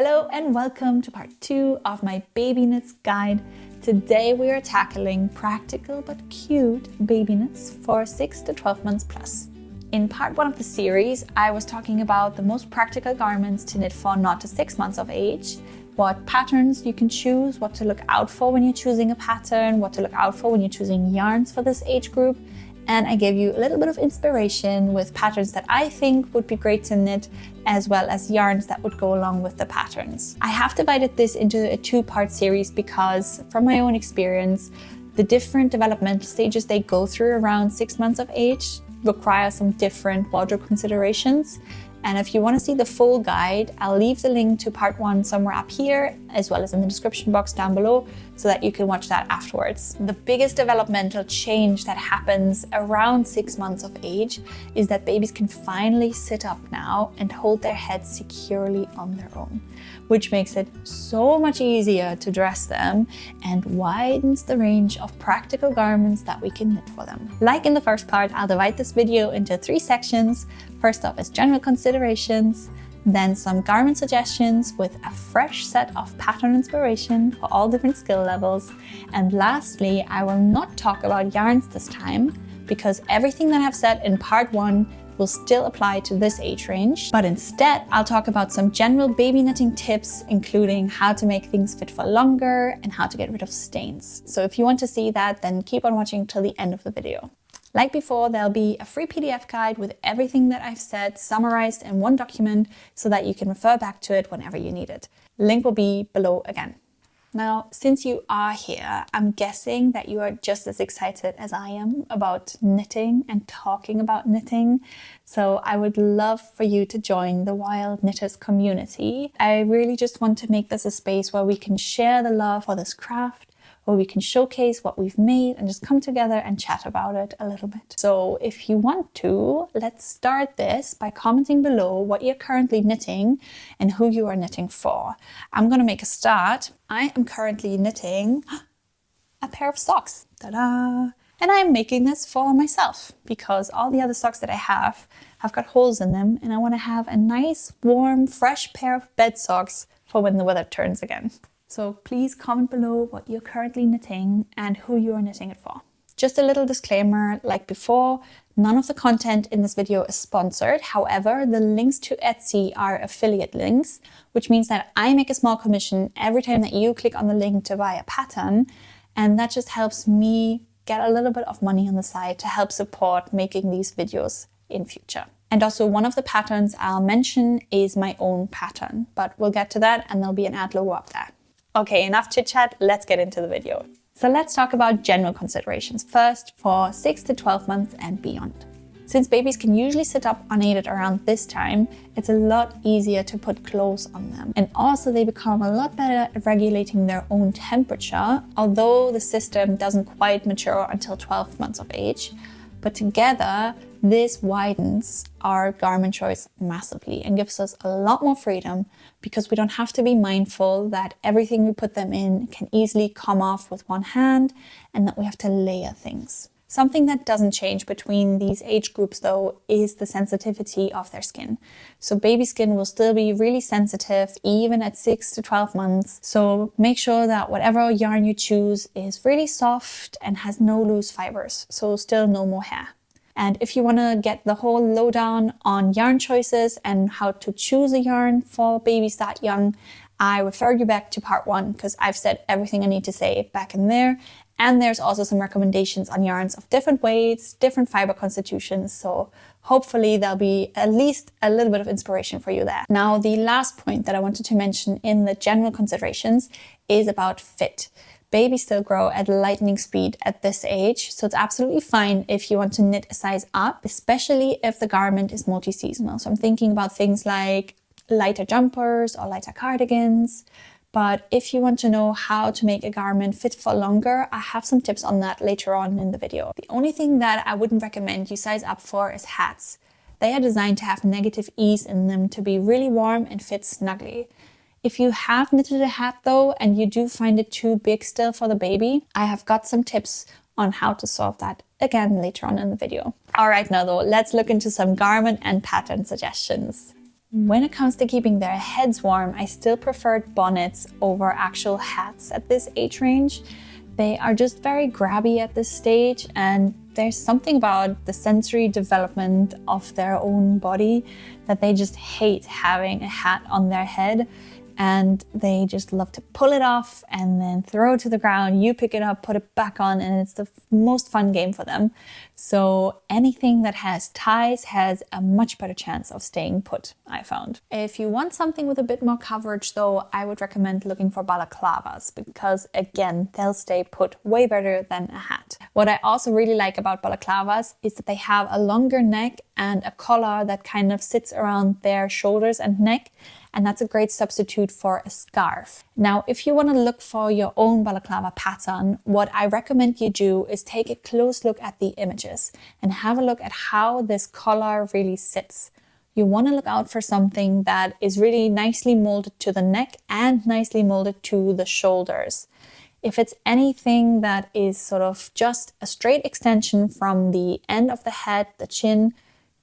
Hello and welcome to part 2 of my baby knits guide. Today we are tackling practical but cute baby knits for 6 to 12 months plus. In part 1 of the series, I was talking about the most practical garments to knit for 0 to 6 months of age, what patterns you can choose, what to look out for when you're choosing a pattern, what to look out for when you're choosing yarns for this age group, and I gave you a little bit of inspiration with patterns that I think would be great to knit, as well as yarns that would go along with the patterns. I have divided this into a 2-part series because, from my own experience, the different developmental stages they go through around 6 months of age require some different wardrobe considerations. And if you want to see the full guide, I'll leave the link to part 1 somewhere up here, as well as in the description box down below, so that you can watch that afterwards. The biggest developmental change that happens around 6 months of age is that babies can finally sit up now and hold their heads securely on their own, which makes it so much easier to dress them and widens the range of practical garments that we can knit for them. Like in the first part, I'll divide this video into 3 sections. First up is general considerations, then some garment suggestions with a fresh set of pattern inspiration for all different skill levels, and lastly, I will not talk about yarns this time because everything that I've said in part 1 will still apply to this age range, but instead I'll talk about some general baby knitting tips, including how to make things fit for longer and how to get rid of stains. So if you want to see that, then keep on watching till the end of the video. Like before, there'll be a free PDF guide with everything that I've said summarized in one document so that you can refer back to it whenever you need it. Link will be below again. Now, since you are here, I'm guessing that you are just as excited as I am about knitting and talking about knitting. So I would love for you to join the Wild Knitters community. I really just want to make this a space where we can share the love for this craft, where we can showcase what we've made and just come together and chat about it a little bit. So if you want to, let's start this by commenting below what you're currently knitting and who you are knitting for. I'm gonna make a start. I am currently knitting a pair of socks. Ta-da! And I'm making this for myself because all the other socks that I have got holes in them, and I want to have a nice, warm, fresh pair of bed socks for when the weather turns again. So please comment below what you're currently knitting and who you are knitting it for. Just a little disclaimer, like before, none of the content in this video is sponsored. However, the links to Etsy are affiliate links, which means that I make a small commission every time that you click on the link to buy a pattern. And that just helps me get a little bit of money on the side to help support making these videos in future. And also one of the patterns I'll mention is my own pattern, but we'll get to that and there'll be an ad logo up there. Okay, enough chit chat, let's get into the video. So let's talk about general considerations first for 6 to 12 months and beyond. Since babies can usually sit up unaided around this time, it's a lot easier to put clothes on them. And also they become a lot better at regulating their own temperature, although the system doesn't quite mature until 12 months of age. But together, this widens our garment choice massively and gives us a lot more freedom because we don't have to be mindful that everything we put them in can easily come off with one hand and that we have to layer things. Something that doesn't change between these age groups though is the sensitivity of their skin. So baby skin will still be really sensitive even at 6 to 12 months. So make sure that whatever yarn you choose is really soft and has no loose fibers. So still no more hair. And if you want to get the whole lowdown on yarn choices and how to choose a yarn for babies that young, I refer you back to part 1 because I've said everything I need to say back in there. And there's also some recommendations on yarns of different weights, different fiber constitutions. So hopefully there'll be at least a little bit of inspiration for you there. Now, the last point that I wanted to mention in the general considerations is about fit. Babies still grow at lightning speed at this age, so it's absolutely fine if you want to knit a size up, especially if the garment is multi-seasonal. So I'm thinking about things like lighter jumpers or lighter cardigans. But if you want to know how to make a garment fit for longer, I have some tips on that later on in the video. The only thing that I wouldn't recommend you size up for is hats. They are designed to have negative ease in them to be really warm and fit snugly. If you have knitted a hat though, and you do find it too big still for the baby, I have got some tips on how to solve that again later on in the video. All right, now though, let's look into some garment and pattern suggestions. When it comes to keeping their heads warm, I still preferred bonnets over actual hats at this age range. They are just very grabby at this stage, and there's something about the sensory development of their own body that they just hate having a hat on their head. And they just love to pull it off and then throw it to the ground. You pick it up, put it back on, and it's the most fun game for them. So anything that has ties has a much better chance of staying put, I found. If you want something with a bit more coverage though, I would recommend looking for balaclavas because again, they'll stay put way better than a hat. What I also really like about balaclavas is that they have a longer neck and a collar that kind of sits around their shoulders and neck. And that's a great substitute for a scarf. Now, if you want to look for your own balaclava pattern, what I recommend you do is take a close look at the images and have a look at how this collar really sits. You want to look out for something that is really nicely molded to the neck and nicely molded to the shoulders. If it's anything that is sort of just a straight extension from the end of the head, the chin,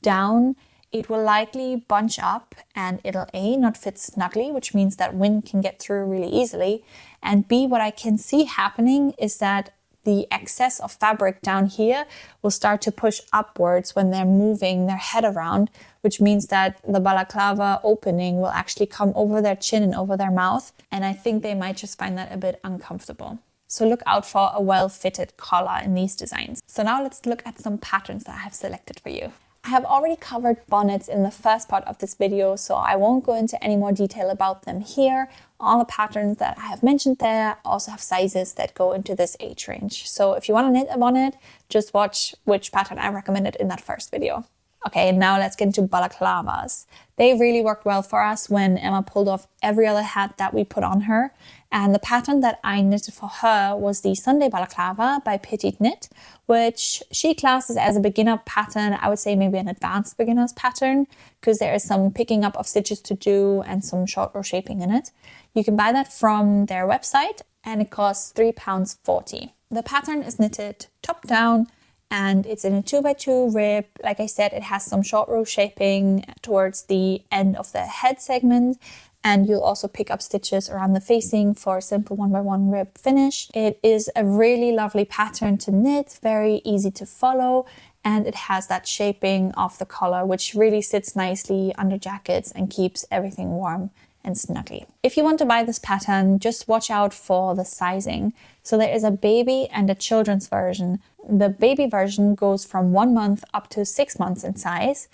down, it will likely bunch up and it'll A, not fit snugly, which means that wind can get through really easily. And B, what I can see happening is that the excess of fabric down here will start to push upwards when they're moving their head around, which means that the balaclava opening will actually come over their chin and over their mouth. And I think they might just find that a bit uncomfortable. So look out for a well-fitted collar in these designs. So now let's look at some patterns that I have selected for you. I have already covered bonnets in the first part of this video, so I won't go into any more detail about them here. All the patterns that I have mentioned there also have sizes that go into this age range. So if you want to knit a bonnet, just watch which pattern I recommended in that first video. Okay, now let's get into balaclavas. They really worked well for us when Emma pulled off every other hat that we put on her. And the pattern that I knitted for her was the Sunday balaclava by Petite Knit, which she classes as a beginner pattern. I would say maybe an advanced beginner's pattern because there is some picking up of stitches to do and some short row shaping in it. You can buy that from their website and it costs £3.40. The pattern is knitted top down and it's in a 2x2 rib. Like I said, it has some short row shaping towards the end of the head segment. And you'll also pick up stitches around the facing for a simple 1x1 rib finish. It is a really lovely pattern to knit, very easy to follow, and it has that shaping of the collar, which really sits nicely under jackets and keeps everything warm and snuggly. If you want to buy this pattern, just watch out for the sizing. So there is a baby and a children's version. The baby version goes from 1 month up to 6 months in size.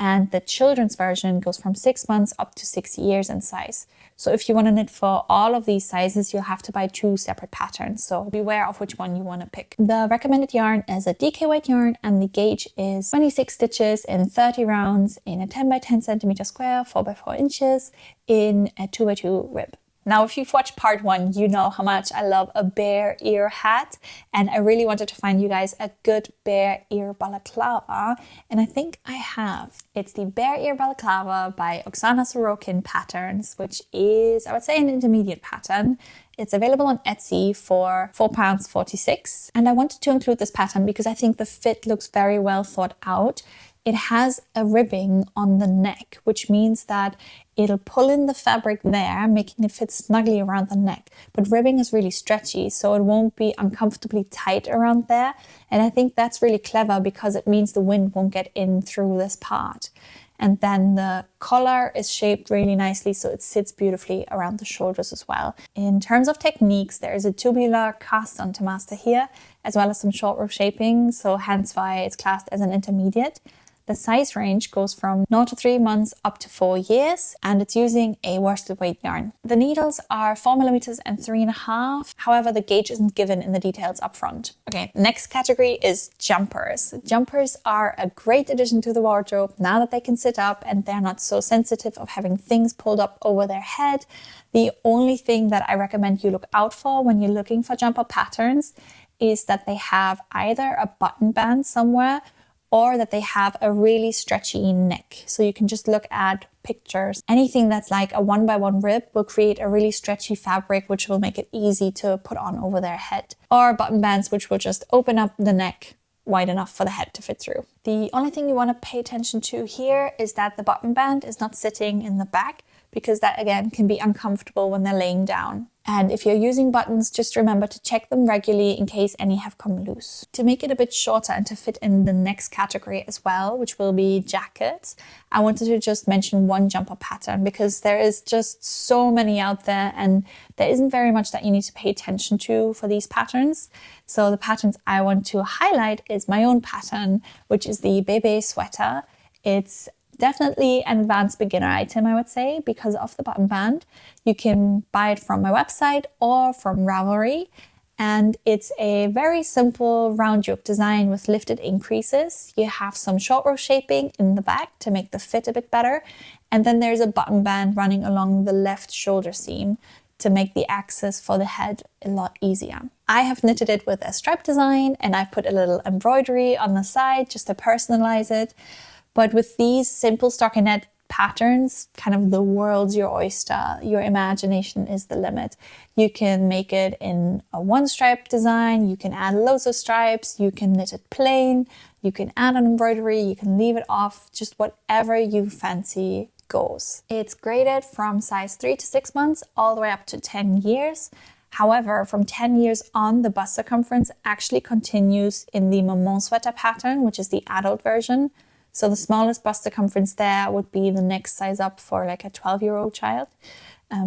And the children's version goes from 6 months up to 6 years in size. So if you want to knit for all of these sizes, you'll have to buy 2 separate patterns. So beware of which one you want to pick. The recommended yarn is a DK weight yarn and the gauge is 26 stitches in 30 rounds in a 10 by 10 centimeter square, 4 by 4 inches in a 2x2 rib. Now, if you've watched part 1, you know how much I love a bear ear hat, and I really wanted to find you guys a good bear ear balaclava, and I think I have. It's the Bear Ear Balaclava by Oksana Sorokin Patterns, which is, I would say, an intermediate pattern. It's available on Etsy for £4.46, and I wanted to include this pattern because I think the fit looks very well thought out. It has a ribbing on the neck, which means that it'll pull in the fabric there, making it fit snugly around the neck. But ribbing is really stretchy, so it won't be uncomfortably tight around there. And I think that's really clever because it means the wind won't get in through this part. And then the collar is shaped really nicely, so it sits beautifully around the shoulders as well. In terms of techniques, there is a tubular cast on to master here, as well as some short row shaping, so hence why it's classed as an intermediate. The size range goes from 0 to 3 months up to 4 years, and it's using a worsted weight yarn. The needles are 4mm and 3.5. However, the gauge isn't given in the details up front. Okay, next category is jumpers. Jumpers are a great addition to the wardrobe now that they can sit up and they're not so sensitive of having things pulled up over their head. The only thing that I recommend you look out for when you're looking for jumper patterns is that they have either a button band somewhere or that they have a really stretchy neck. So you can just look at pictures. Anything that's like a 1x1 rib will create a really stretchy fabric, which will make it easy to put on over their head. Or button bands, which will just open up the neck wide enough for the head to fit through. The only thing you want to pay attention to here is that the button band is not sitting in the back, because that again can be uncomfortable when they're laying down. And if you're using buttons, just remember to check them regularly in case any have come loose. To make it a bit shorter and to fit in the next category as well, which will be jackets, I wanted to just mention one jumper pattern because there is just so many out there and there isn't very much that you need to pay attention to for these patterns. So the patterns I want to highlight is my own pattern, which is the bébé sweater. It's definitely an advanced beginner item, I would say, because of the button band. You can buy it from my website or from Ravelry. And it's a very simple round yoke design with lifted increases. You have some short row shaping in the back to make the fit a bit better. And then there's a button band running along the left shoulder seam to make the access for the head a lot easier. I have knitted it with a stripe design and I've put a little embroidery on the side just to personalize it. But with these simple stockinette patterns, kind of the world's your oyster. Your imagination is the limit. You can make it in a one stripe design. You can add loads of stripes. You can knit it plain. You can add an embroidery. You can leave it off. Just whatever you fancy goes. It's graded from size 3 to 6 months all the way up to 10 years. However, from 10 years on, the bust circumference actually continues in the maman sweater pattern, which is the adult version. So the smallest bust circumference there would be the next size up for like a 12-year-old child.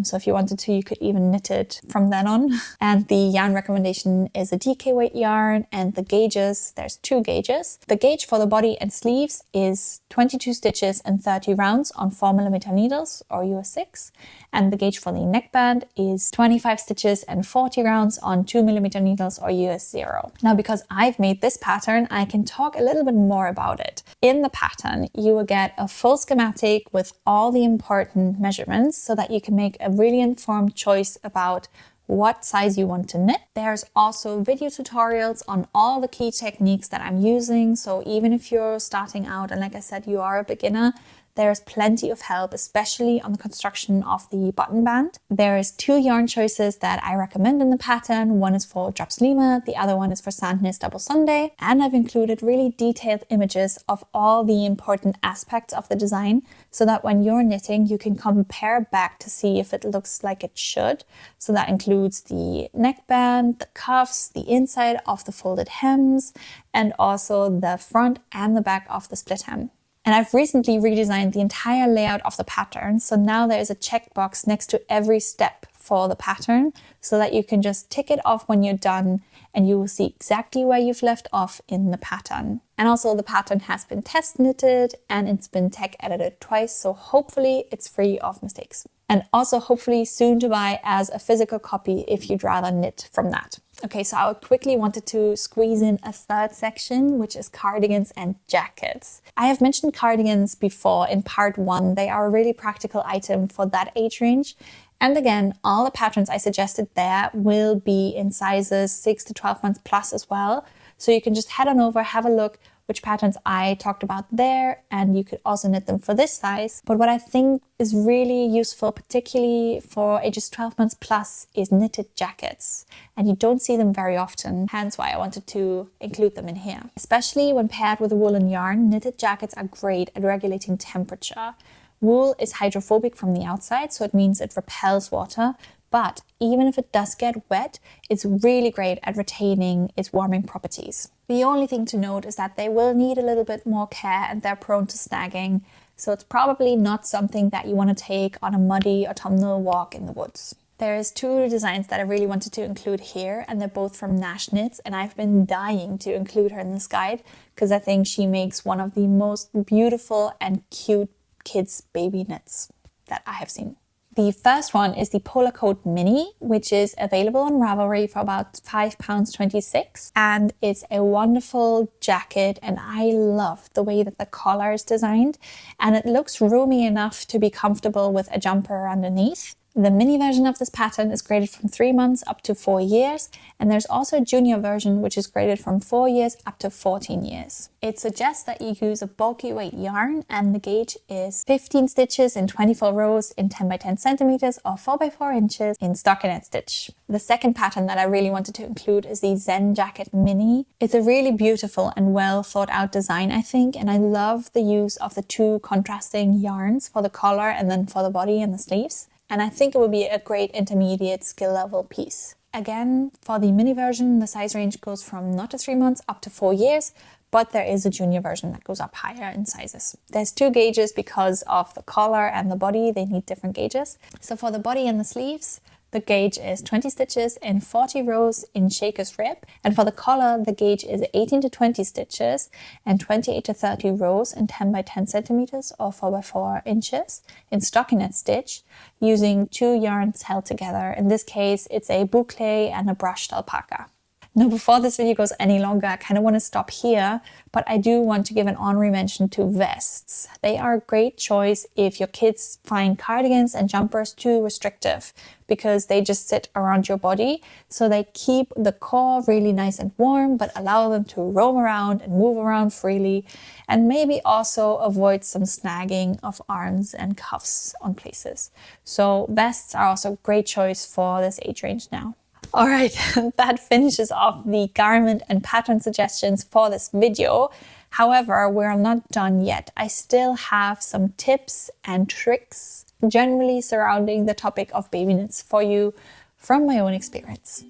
So if you wanted to, you could even knit it from then on. And the yarn recommendation is a DK weight yarn, and the gauges, there's 2 gauges. The gauge for the body and sleeves is 22 stitches and 30 rounds on 4mm needles or US 6. And the gauge for the neckband is 25 stitches and 40 rounds on 2mm needles or US 0. Now, because I've made this pattern, I can talk a little bit more about it. In the pattern, you will get a full schematic with all the important measurements so that you can make a really informed choice about what size you want to knit. There's also video tutorials on all the key techniques that I'm using. So even if you're starting out and like I said, you are a beginner, there's plenty of help, especially on the construction of the button band. There's 2 yarn choices that I recommend in the pattern. One is for Drops Lima, the other one is for Sandnes Double Sunday. And I've included really detailed images of all the important aspects of the design so that when you're knitting, you can compare back to see if it looks like it should. So that includes the neckband, the cuffs, the inside of the folded hems, and also the front and the back of the split hem. And I've recently redesigned the entire layout of the pattern. So now there's a checkbox next to every step for the pattern so that you can just tick it off when you're done and you will see exactly where you've left off in the pattern. And also the pattern has been test knitted and it's been tech edited twice. So hopefully it's free of mistakes. And also hopefully soon to buy as a physical copy if you'd rather knit from that. Okay, so I quickly wanted to squeeze in a third section, which is cardigans and jackets. I have mentioned cardigans before in part 1. They are a really practical item for that age range. And again, all the patterns I suggested there will be in sizes 6 to 12 months plus as well. So you can just head on over, have a look which patterns I talked about there, and you could also knit them for this size. But what I think is really useful, particularly for ages 12 months plus, is knitted jackets. And you don't see them very often, hence why I wanted to include them in here. Especially when paired with a woolen yarn, knitted jackets are great at regulating temperature. Wool is hydrophobic from the outside, so it means it repels water. But even if it does get wet, it's really great at retaining its warming properties. The only thing to note is that they will need a little bit more care and they're prone to snagging. So it's probably not something that you want to take on a muddy autumnal walk in the woods. There's 2 designs that I really wanted to include here, and they're both from Nash Knits, and I've been dying to include her in this guide because I think she makes one of the most beautiful and cute kids' baby knits that I have seen. The first one is the Polar Coat Mini, which is available on Ravelry for about £5.26. And it's a wonderful jacket, and I love the way that the collar is designed. And it looks roomy enough to be comfortable with a jumper underneath. The mini version of this pattern is graded from 3 months up to 4 years, and there's also a junior version which is graded from 4 years up to 14 years. It suggests that you use a bulky weight yarn, and the gauge is 15 stitches in 24 rows in 10 by 10 centimeters or 4 by 4 inches in stockinette stitch. The second pattern that I really wanted to include is the Zen Jacket Mini. It's a really beautiful and well thought out design, I think, and I love the use of the two contrasting yarns for the collar and then for the body and the sleeves. And I think it would be a great intermediate skill level piece. Again, for the mini version, the size range goes from not to 3 months up to 4 years, but there is a junior version that goes up higher in sizes. There's 2 gauges because of the collar and the body, they need different gauges. So for the body and the sleeves, the gauge is 20 stitches in 40 rows in shaker's rib. And for the collar, the gauge is 18 to 20 stitches and 28 to 30 rows in 10 by 10 centimeters or 4 by 4 inches in stockinette stitch using 2 yarns held together. In this case, it's a boucle and a brushed alpaca. Now, before this video goes any longer, I kind of want to stop here, but I do want to give an honorary mention to vests. They are a great choice if your kids find cardigans and jumpers too restrictive, because they just sit around your body. So they keep the core really nice and warm, but allow them to roam around and move around freely, and maybe also avoid some snagging of arms and cuffs on places. So vests are also a great choice for this age range now. All right, that finishes off the garment and pattern suggestions for this video. However, we're not done yet. I still have some tips and tricks generally surrounding the topic of baby knits for you from my own experience.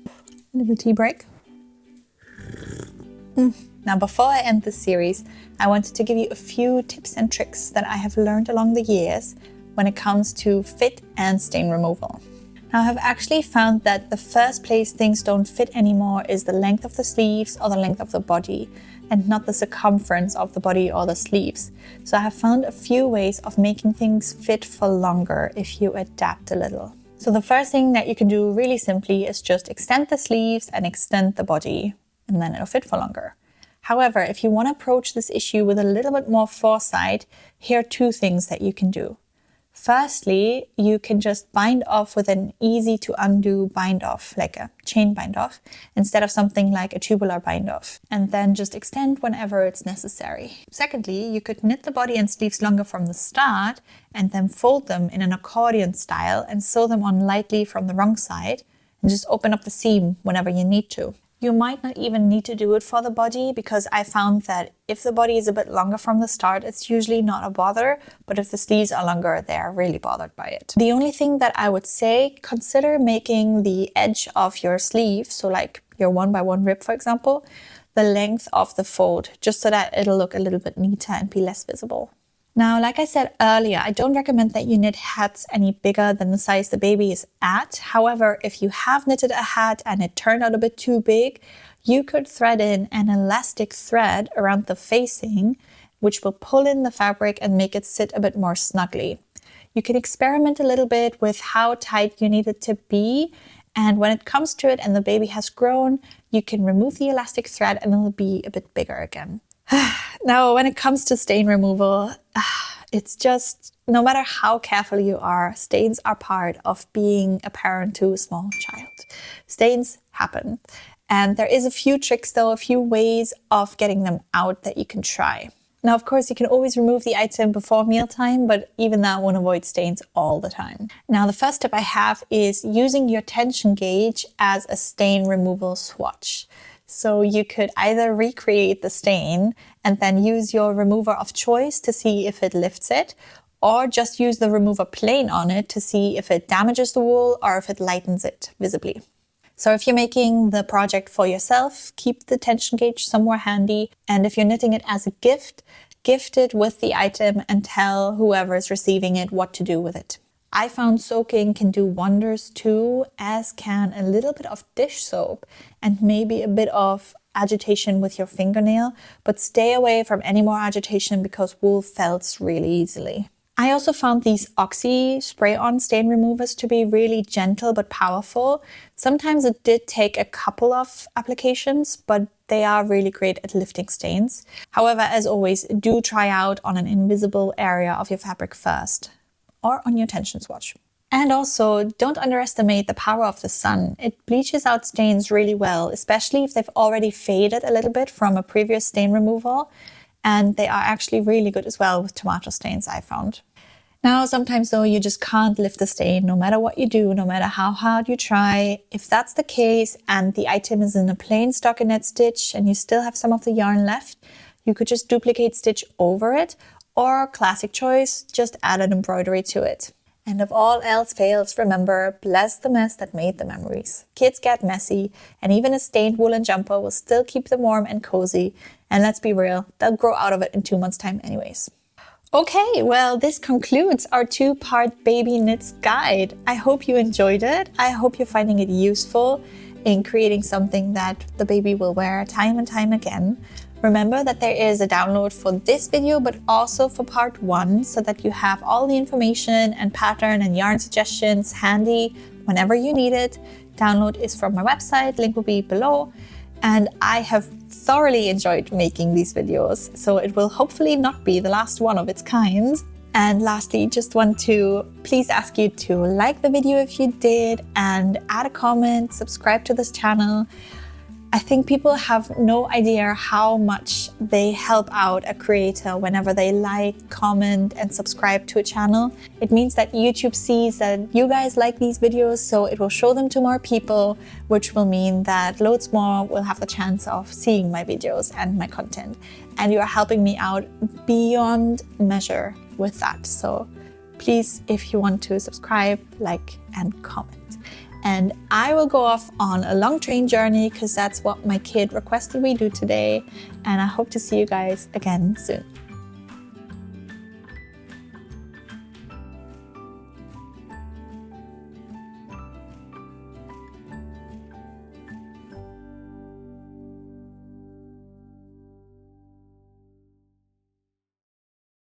Little tea break. Now, before I end this series, I wanted to give you a few tips and tricks that I have learned along the years when it comes to fit and stain removal. Now, I have actually found that the first place things don't fit anymore is the length of the sleeves or the length of the body, and not the circumference of the body or the sleeves. So I have found a few ways of making things fit for longer if you adapt a little. So the first thing that you can do really simply is just extend the sleeves and extend the body, and then it'll fit for longer. However, if you want to approach this issue with a little bit more foresight, here are 2 things that you can do. Firstly, you can just bind off with an easy to undo bind off, like a chain bind off, instead of something like a tubular bind off, and then just extend whenever it's necessary. Secondly, you could knit the body and sleeves longer from the start and then fold them in an accordion style and sew them on lightly from the wrong side and just open up the seam whenever you need to. You might not even need to do it for the body, because I found that if the body is a bit longer from the start, it's usually not a bother, but if the sleeves are longer, they're really bothered by it. The only thing that I would say, consider making the edge of your sleeve, so like your 1x1 rib, for example, the length of the fold, just so that it'll look a little bit neater and be less visible. Now, like I said earlier, I don't recommend that you knit hats any bigger than the size the baby is at. However, if you have knitted a hat and it turned out a bit too big, you could thread in an elastic thread around the facing, which will pull in the fabric and make it sit a bit more snugly. You can experiment a little bit with how tight you need it to be, and when it comes to it and the baby has grown, you can remove the elastic thread and it'll be a bit bigger again. Now, when it comes to stain removal, it's just, no matter how careful you are, stains are part of being a parent to a small child. Stains happen. And there is a few tricks though, a few ways of getting them out that you can try. Now, of course, you can always remove the item before mealtime, but even that won't avoid stains all the time. Now, the first tip I have is using your tension gauge as a stain removal swatch. So you could either recreate the stain and then use your remover of choice to see if it lifts it, or just use the remover plain on it to see if it damages the wool or if it lightens it visibly. So if you're making the project for yourself, keep the tension gauge somewhere handy. And if you're knitting it as a gift, gift it with the item and tell whoever is receiving it what to do with it. I found soaking can do wonders too, as can a little bit of dish soap and maybe a bit of agitation with your fingernail, but stay away from any more agitation because wool felts really easily. I also found these Oxy spray-on stain removers to be really gentle but powerful. Sometimes it did take a couple of applications, but they are really great at lifting stains. However, as always, do try out on an invisible area of your fabric first, or on your tension swatch. And also, don't underestimate the power of the sun. It bleaches out stains really well, especially if they've already faded a little bit from a previous stain removal. And they are actually really good as well with tomato stains, I found. Now, sometimes though, you just can't lift the stain no matter what you do, no matter how hard you try. If that's the case and the item is in a plain stockinette stitch and you still have some of the yarn left, you could just duplicate stitch over it, or classic choice, just add an embroidery to it. And if all else fails, remember, bless the mess that made the memories. Kids get messy, and even a stained woolen jumper will still keep them warm and cozy. And let's be real, they'll grow out of it in 2 months' time anyways. Okay, well, this concludes our 2-part baby knits guide. I hope you enjoyed it. I hope you're finding it useful in creating something that the baby will wear time and time again. Remember that there is a download for this video, but also for part 1, so that you have all the information and pattern and yarn suggestions handy whenever you need it. Download is from my website, link will be below. And I have thoroughly enjoyed making these videos, so it will hopefully not be the last one of its kind. And lastly, just want to please ask you to like the video if you did, and add a comment, subscribe to this channel. I think people have no idea how much they help out a creator whenever they like, comment, and subscribe to a channel. It means that YouTube sees that you guys like these videos, so it will show them to more people, which will mean that loads more will have the chance of seeing my videos and my content. And you are helping me out beyond measure with that. So please, if you want to subscribe, like, and comment. And I will go off on a long train journey because that's what my kid requested we do today. And I hope to see you guys again soon.